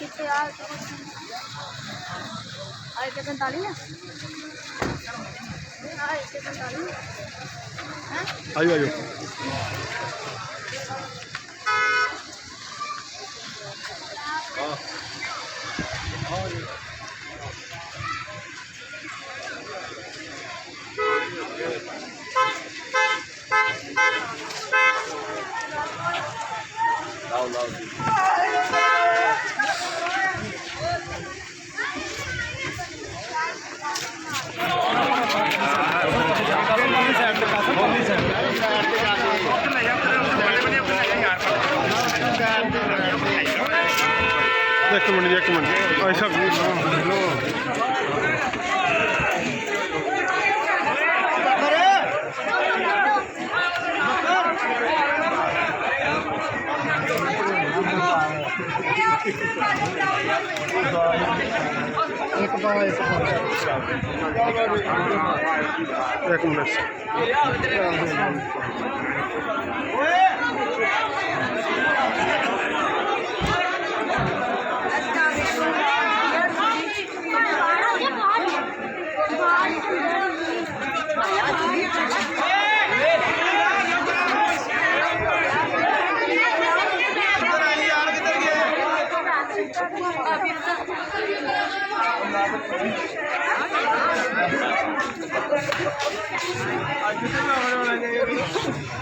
कितने यार आए के 45 है आए के 45 हैं आयो आयो लाओ लाओ एक मिनट ऐसा एक मिनट आज